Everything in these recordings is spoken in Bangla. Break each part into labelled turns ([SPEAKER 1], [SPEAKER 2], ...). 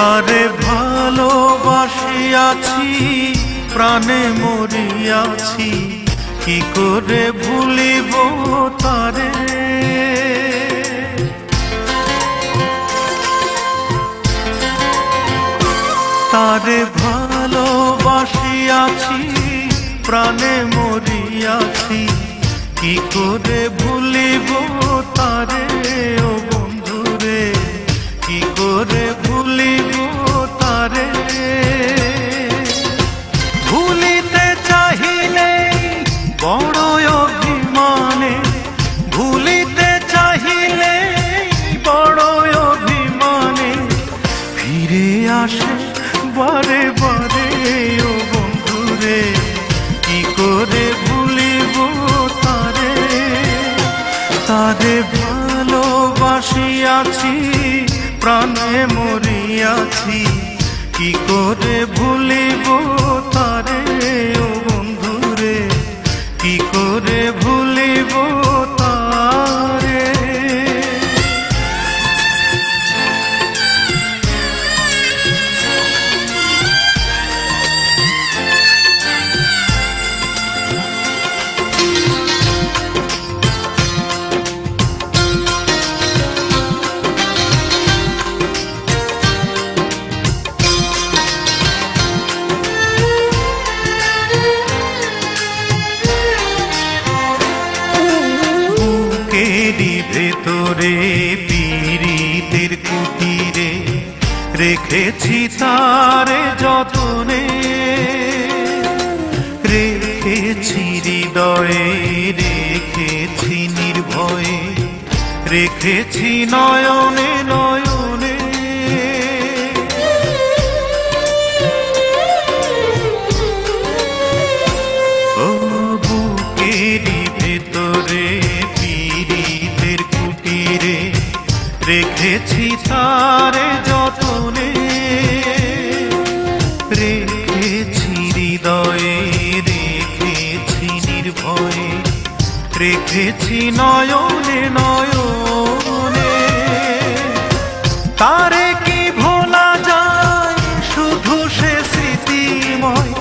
[SPEAKER 1] তারে ভালোবাসিয়াছি, প্রাণে মরিয়াছি, কি করে ভুলিব তারে। তারে ভালোবাসিয়াছি, প্রাণে মরিয়াছি, কি করে ভুলিব তারে। ও বন্ধুরে, কি করে ভুলিব তারে। ভুলিতে চাহিলে বড় অভিমানে, ভুলিতে চাহিলে বড় অভিমানে, ফিরে আসে বারে বারে। ও বন্ধুরে, কি করে ভুলিব তারে। তারে ভালোবাসিয়াছি, প্রাণে মরিয়াছি, কি করে ভুলিব তারে। ও বন্ধুরে, কি করে ভুলিব তারে। ভেতরে পীড়িতের কুটিরে রেখেছি তারে যতনে, রেখেছি হৃদয়ে, রেখেছি নির্ভয়ে, রেখেছি নয়নে নয়নে। ও বুকেরই ভেতরে রেখেছি তারে যতনে, রেখেছি হৃদয়ে, রেখেছি নির্ভয়ে, রেখেছি নয়নে নয়নে। তারে কি ভোলা যায়, শুধু সে স্মৃতিময়।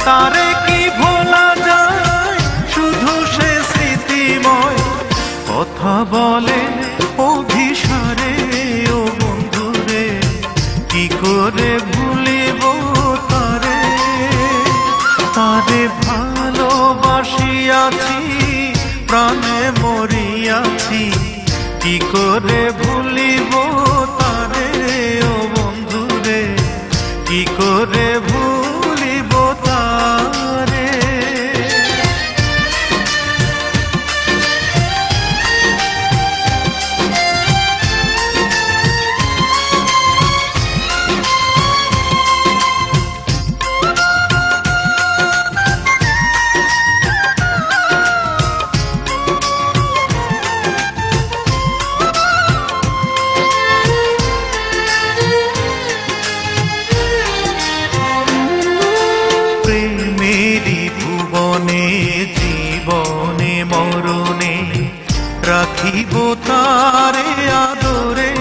[SPEAKER 1] তারে কি ভোলা যায়, শুধু সে স্মৃতিময়। কথা বলে অভিসারে। ও বন্ধুরে, কি করে ভুলিব তারে। তারে ভালোবাসিয়াছি, প্রাণে মরিয়াছি, কি করে ভুলিব তারে। ও বন্ধুরে, কি করে ভুলিব তারে। জীবনে মরণে রাখিব তারে আদরে,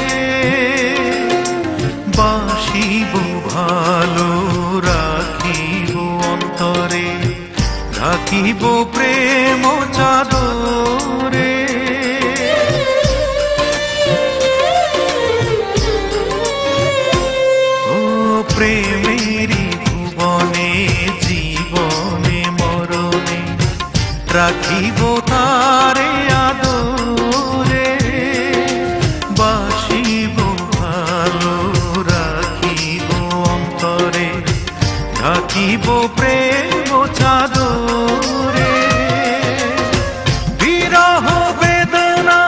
[SPEAKER 1] বাসিব ভালো রাখিব অন্তরে, রাখিব প্রেম চাদরে। ও প্রেমেরই ভুবনে, জীবনে মরণে রাখিব তারে আদরে, বাসিব ভালো রাখিব অন্তরে, রাখিব প্রেম চাদরে। বিরহ বেদনা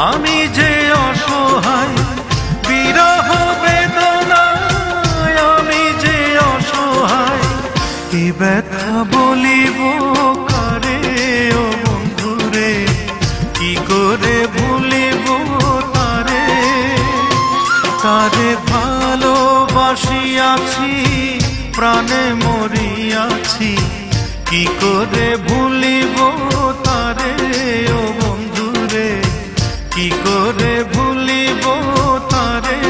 [SPEAKER 1] আমি যে অসহায়, বিরহ বেদনা আমি যে অসহায়, কি ব্যথা বলিব কারে। ও বন্ধুরে, কি করে ভুলিব তারে। তারে ভালোবাসিয়াছি, প্রাণে মরিয়াছি, কি করে ভুলিব তারে। ও বন্ধুরে, কি করে ভুলিব তারে।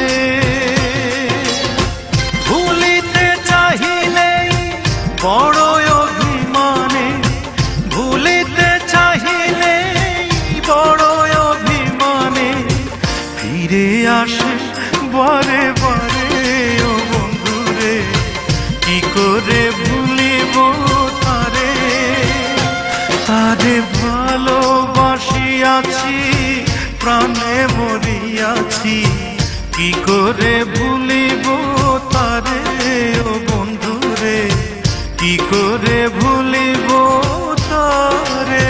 [SPEAKER 1] আসে বারে বারে ও বন্ধুরে, কি করে ভুলিব তারে। তারে ভালোবাসিয়াছি, প্রাণে মরিয়াছি, কি করে ভুলিব তারে ও বন্ধুরে, কি করে ভুলিব তারে।